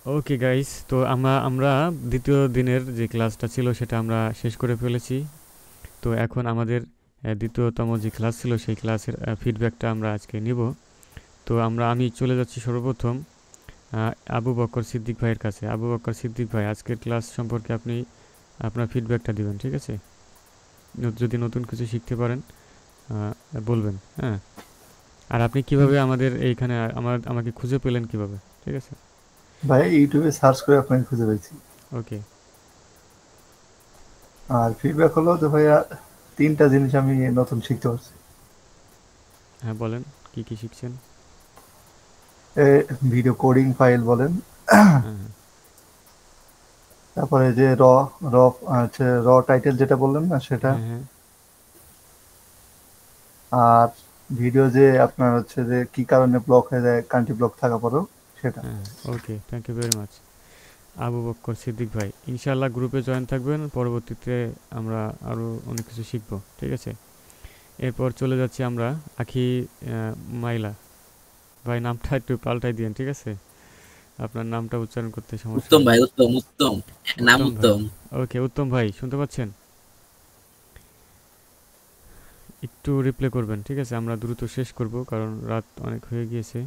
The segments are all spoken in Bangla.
ওকে গাইস, তো আমরা দ্বিতীয় দিনের যে ক্লাসটা ছিল সেটা আমরা শেষ করে ফেলেছি। তো এখন আমাদের দ্বিতীয়তম যে ক্লাস ছিল সেই ক্লাসের ফিডব্যাকটা আমরা আজকে নিব। তো আমি চলে যাচ্ছি সর্বপ্রথম আবু বকর সিদ্দিক ভাইয়ের কাছে। আবু বকর সিদ্দিক ভাই, আজকের ক্লাস সম্পর্কে আপনি আপনার ফিডব্যাকটা দিবেন, ঠিক আছে? যদি নতুন কিছু শিখতে পারেন আহ, বলবেন, হ্যাঁ। আর আপনি কিভাবে আমাদের এইখানে আমাকে খুঁজে পেলেন কিভাবে, ঠিক আছে? ভাই ইউটিউবে সার্চ করে আপনাকে খুঁজে পেয়েছি। ওকে। আর ফিডব্যাক হলো যে ভাইয়া ৩টা জিনিস আমি নতুন শিখতে পারছি। হ্যাঁ, বলেন, কি কি শিখছেন? এ ভিডিও কোডিং ফাইল বলেন, হ্যাঁ, হ্যাঁ, তারপরে যে র হচ্ছে র টাইটেল যেটা বললেন না সেটা, হ্যাঁ, হ্যাঁ, আর ভিডিও যে আপনার হচ্ছে যে কি কারণে ব্লক হয়ে যায় কান্ট্রি ব্লক থাকা পরেও সেটা। হ্যাঁ। Okay, thank you very much Abu Bakkar Siddique ভাই। ইনশাআল্লাহ গ্রুপে জয়েন থাকবেন, পরবর্তীতে আমরা আরও অনেক কিছু শিখবো, ঠিক আছে? এরপর চলে যাচ্ছি আমরা আখি মাইলা ভাই। নামটা একটু পাল্টাই দিয়েন, ঠিক আছে? আপনার নামটা উচ্চারণ করতে সমস্যা উত্তম হয়। ভাই, উত্তম উত্তম। নাম উত্তম ভাই। উত্তম। ওকে, উত্তম ভাই শুনতে পাচ্ছেন? একটু রিপ্লে করবেন, ঠিক আছে? আমরা দ্রুত শেষ করব কারণ রাত অনেক হয়ে গিয়েছে।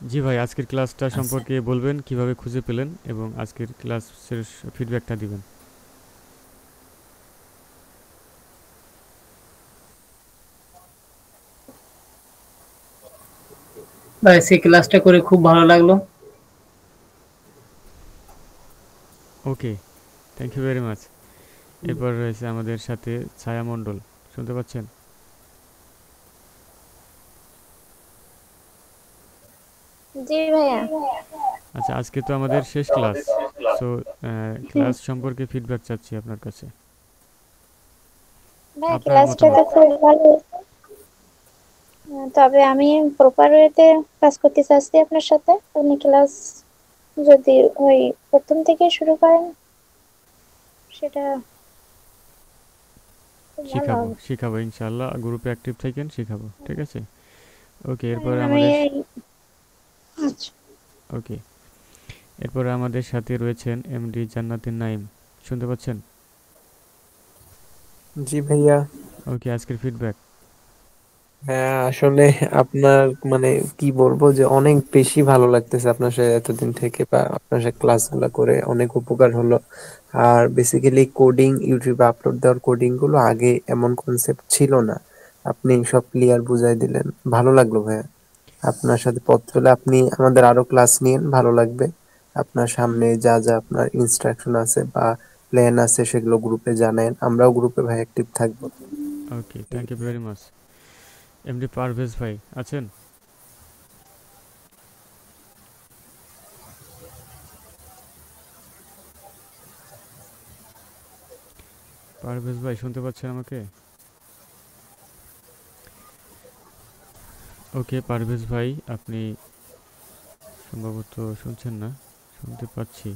জি ভাই, আজকের ক্লাসটা আচ্ছা সম্পর্কে বলবেন, কিভাবে খুঁজে পেলেন এবং আজকের ক্লাসের ফিডব্যাকটা দিবেন। ভাই, সেই ক্লাসটা করে খুব ভালো লাগলো। ওকে, থ্যাংক ইউ ভেরি মাচ। এরপর রয়েছে আমাদের সাথে ছায়া মণ্ডল, শুনতে পাচ্ছেন? জি ভাইয়া। আচ্ছা, আজকে তো আমাদের শেষ ক্লাস। সো হুম। ক্লাস সম্পর্কে ফিডব্যাক চাচ্ছি আপনার কাছে, ভাই, আপনার ক্লাসটা তো মতামত। খুব ভালো হয়েছে। তবে আমি প্রপার ওয়েতে ক্লাস করতে চাচ্ছি আপনার সাথে। আপনি ক্লাস যদি ওই প্রথম থেকে শুরু করেন সেটা খুব ভালো শিখাবো হবে। শিখাবো ইনশাআল্লাহ, গ্রুপে অ্যাক্টিভ থাকেন, শিখাবো, ঠিক আছে? ওকে, এরপরে আমি আমাদের আচ্ছা। ওকে, এরপরে আমাদের সাথে রয়েছেন এমডি জান্নাতুন নাইম, শুনতে পাচ্ছেন? জি ভাইয়া। ওকে, আজকের ফিডব্যাক। হ্যাঁ, আসলে আপনার মানে কি বলবো যে অনেক বেশি ভালো লাগতেছে আপনার সাথে এতদিন থেকে, বা আপনার সাথে ক্লাসগুলো করে অনেক উপকার হলো। আর বেসিক্যালি কোডিং ইউটিউবে আপলোড দেওয়ার কোডিং গুলো আগে এমন কনসেপ্ট ছিল না, আপনি সব ক্লিয়ার বুঝাই দিলেন, ভালো লাগলো ভাইয়া। আপনার সাথে পথ চলে আপনি আমাদের আরো ক্লাস নিয়েন, ভালো লাগবে। আপনার সামনে যা যা আপনার ইনস্ট্রাকশন আছে বা প্ল্যান আছে সেগুলো গ্রুপে জানান, আমরাও গ্রুপে ভাই অ্যাক্টিভ থাকবো। Okay, thank you very much. MD Parvez ভাই আছেন? পারভেজ ভাই শুনতে পাচ্ছেন আমাকে? ওকে পারভেজ ভাই, আপনি সম্ভবত শুনছেন না। শুনতে পাচ্ছি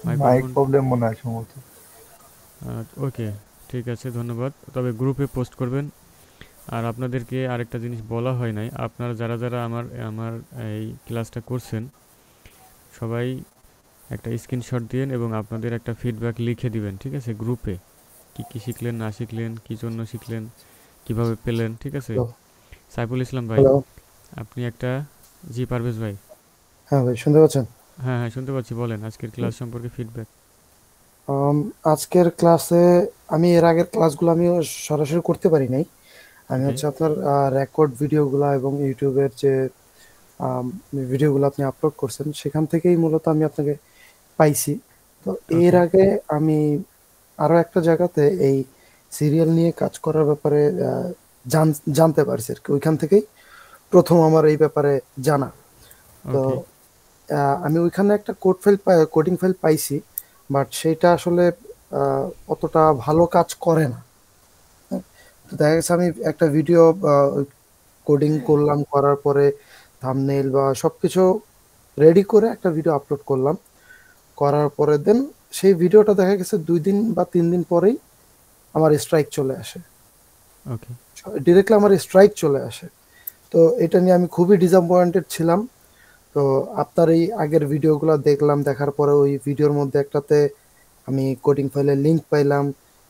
মাইক মাইক্রোফোন। প্রবলেম মনে হয় সম্ভবত। ওকে, ঠিক আছে, ধন্যবাদ। তবে গ্রুপে পোস্ট করবেন। আর আপনাদেরকে আরেকটা জিনিস বলা হয় নাই, আপনারা যারা যারা আমার আমার এই ক্লাসটা করছেন সবাই একটা স্ক্রিনশট দিন এবং আপনাদের একটা ফিডব্যাক লিখে দিবেন, ঠিক আছে? গ্রুপে কি কি শিখলেন না শিখলেন, কি জন্য শিখলেন, কিভাবে পেলেন, ঠিক আছে? হ্যালো। সাইফুল ইসলাম ভাই, হ্যালো। আপনি একটা। জি পারভেজ ভাই। হ্যাঁ ভাই, শুনতে পাচ্ছেন? হ্যাঁ, হ্যাঁ, শুনতে পাচ্ছি, বলেন আজকের ক্লাস সম্পর্কে ফিডব্যাক। আম, আজকের ক্লাসে আমি এর আগের ক্লাসগুলো আমি সরাসরি করতে পারি নাই। আমি ওকে, হচ্ছে আপনার রেকর্ড ভিডিওগুলো এবং ইউটিউবের যে আম, ভিডিওগুলো আপনি আপলোড করছেন সেখান থেকেই মূলত আমি আপনাকে পাইছি। তো এর ওকে, আগে আমি আরো একটা জায়গাতে এই সিরিয়াল নিয়ে কাজ করার ব্যাপারে জানতে পারছি আর কি। ওইখান থেকেই প্রথম আমার এই ব্যাপারে জানা। তো ওকে, আমি ওইখানে একটা কোডিং ফাইল পাইছি, বাট সেইটা আসলে অতটা ভালো কাজ করে না। হ্যাঁ? তো দেখা গেছে আমি একটা ভিডিও কোডিং করলাম, করার পরে থাম্বনেইল বা সবকিছু রেডি করে একটা ভিডিও আপলোড করলাম, করার পরে দেন সেই ভিডিওটা দেখা গেছে 2 দিন বা 3 দিন পরেই আমার স্ট্রাইক চলে আসে। ওকে, ডিরেক্টলি আমার স্ট্রাইক চলে আসে। তো এটা নিয়ে আমি খুবই ডিসঅ্যাপয়েন্টেড ছিলাম। তো আপনার এই আগের ভিডিওগুলো দেখলাম, দেখার পরে ওই ভিডিওর মধ্যে একটাতে আমি কোডিং ফাইলের লিংক পাইলাম,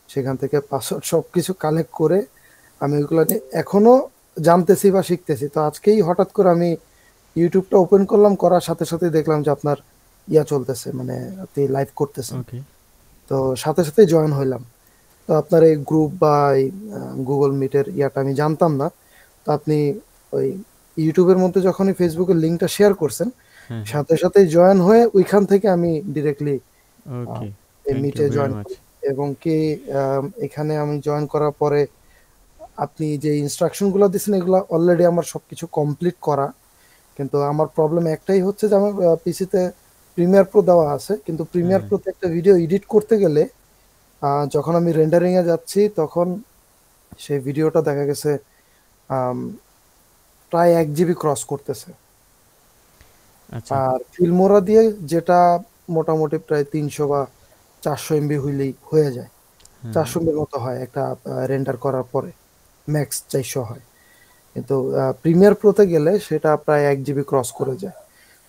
সেখান থেকে পাসওয়ার্ড সব কিছু কালেক্ট করে আমি ওইগুলো নিয়ে এখনো জানতেছি বা শিখতেছি। তো আজকেই হঠাৎ করে আমি ইউটিউবটা ওপেন করলাম, করার সাথে সাথে দেখলাম যে আপনার চলতেছে, মানে আপনি লাইভ করতেছেন। ওকে, তো সাথে সাথে জয়েন হইলাম। তো আপনার এই গ্রুপ বা এই গুগল মিটের আমি জানতাম না। তো আপনি ওই ইউটিউবের মধ্যে যখনই ফেসবুকের লিঙ্কটা শেয়ার করছেন, হ্যাঁ, হ্যাঁ, সাথে সাথে জয়েন হয়ে ওইখান থেকে আমি ডিরেক্টলি ওকে, এই থ্যাংক ইউ মিটে ভেরি জয়েন মাচ। করি। এবং কি এখানে আমি জয়েন করার পরে আপনি যে ইনস্ট্রাকশনগুলো দিচ্ছেন এগুলো অলরেডি আমার সবকিছু কমপ্লিট করা, কিন্তু আমার প্রবলেম একটাই হচ্ছে যে আমার পিসিতে প্রিমিয়ার প্রো দেওয়া আছে, কিন্তু প্রিমিয়ার হ্যাঁ, প্রোতে একটা ভিডিও এডিট করতে গেলে যখন আমি রেন্ডারিং এ যাচ্ছি তখন সেই ভিডিওটা দেখা গেছে আম, প্রায় 1 জিবি ক্রস করতেছে। আচ্ছা, আর ফিল্মোরা দিয়ে যেটা মোটামুটি প্রায় 300 বা 400 এমবি হইলেই হয়ে যায়, হ্যাঁ, 400 এমবির মতো হয় একটা রেন্ডার করার পরে, ম্যাক্স 400 হয়। কিন্তু প্রিমিয়ার প্রোতে গেলে সেটা প্রায় 1 জিবি ক্রস করে যায়।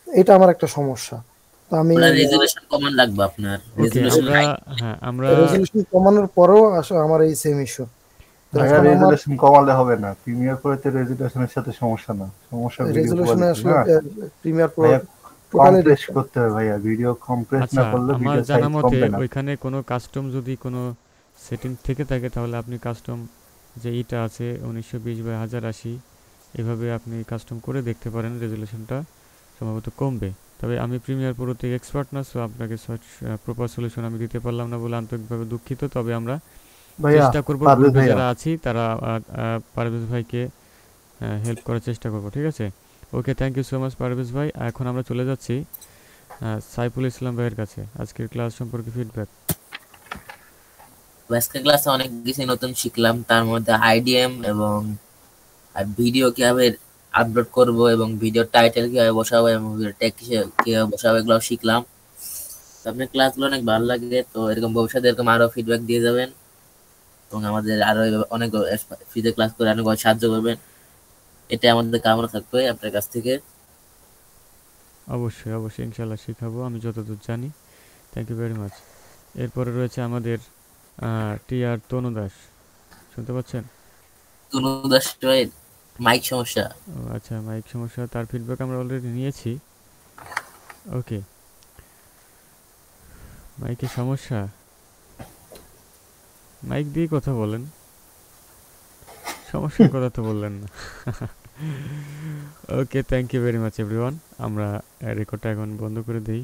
এটা আমার একটা সমস্যা। তো আমি আপনার রেজুলেশন কমান লাগবে, আপনার ওকে, রেজুলেশন আমরা হাই। হ্যাঁ আমরা রেজলিউশন কমানোর পরেও আসলে আমার এই সেম ইস্যু। তো ভাইয়া এখন আমার রেজুলেশন কমালে হবে না, প্রিমিয়ার প্রোতে রেজুলেশনের সাথে সমস্যা না, সমস্যা ভিডিও রেজলিউশনে কোয়ালিটি আসলে না প্রিমিয়ার প্রো ভাইয়া। টোটালি কম্প্রেস করতে হবে ভাইয়া, ভিডিও কম্প্রেস না আচ্ছা, করলে আমার ভিডিও জানা সাইজ মতে কমবে না। ওইখানে কোনো কাস্টম যদি কোনো সেটিং থেকে থাকে তাহলে আপনি কাস্টম যে ইটা আছে 1920 by 1080 এভাবে আপনি কাস্টম করে দেখতে পারেন, রেজলিউশনটা সম্ভবত কমবে। তবে আমি প্রিমিয়ার প্রোতে এক্সপার্ট না, সো আপনাকে প্রপার সলিউশন আমি দিতে পারলাম না বলে আন্তরিকভাবে দুঃখিত। তবে আমরা ভাইয়া চেষ্টা করব, পারভেজ গ্রুপে ভাইয়া, যারা আছি তারা পারভেজ ভাইকে হেল্প করার চেষ্টা করব, ঠিক আছে? Okay, thank you so much Parvez ভাই। এখন আমরা চলে যাচ্ছি সাইফুল ইসলাম ভাইয়ের কাছে। আজকের ক্লাস সম্পর্কে ফিডব্যাক। আজকের ক্লাসে অনেক কিছু নতুন শিখলাম, তার মধ্যে আইডিএম এবং ভিডিও কিভাবে আপলোড করব এবং ভিডিও টাইটেল কিভাবে বসাবো এবং ভিডিও ট্যাগ কিভাবে বসাবো এগুলো শিখলাম। তো আপনার ক্লাসগুলো অনেক ভালো লাগে, তো এরকম ভবিষ্যতে এরকম আরো ফিডব্যাক দিয়ে যাবেন এবং আমাদের আরো অনেক ফ্রিতে ক্লাস করে অনেক সাহায্য করবেন, এটা আমাদের কামনা থাকবে আপনার কাছ থেকে। অবশ্যই অবশ্যই ইনশাল্লাহ শেখাবো আমি যতদূর জানি। Thank you very much. এরপরে রয়েছে আমাদের টিআর তনু দাস, শুনতে পাচ্ছেন? তনুদাস মাইক সমস্যা। ও আচ্ছা, মাইক সমস্যা, তার ফিডব্যাক আমরা অলরেডি নিয়েছি। ওকে, মাইকের সমস্যা, মাইক দিয়ে কথা বলেন, সমস্যার কথা তো বললেন না। Okay, thank you very much everyone. আমরা রেকর্ডটা এখন বন্ধ করে দিই।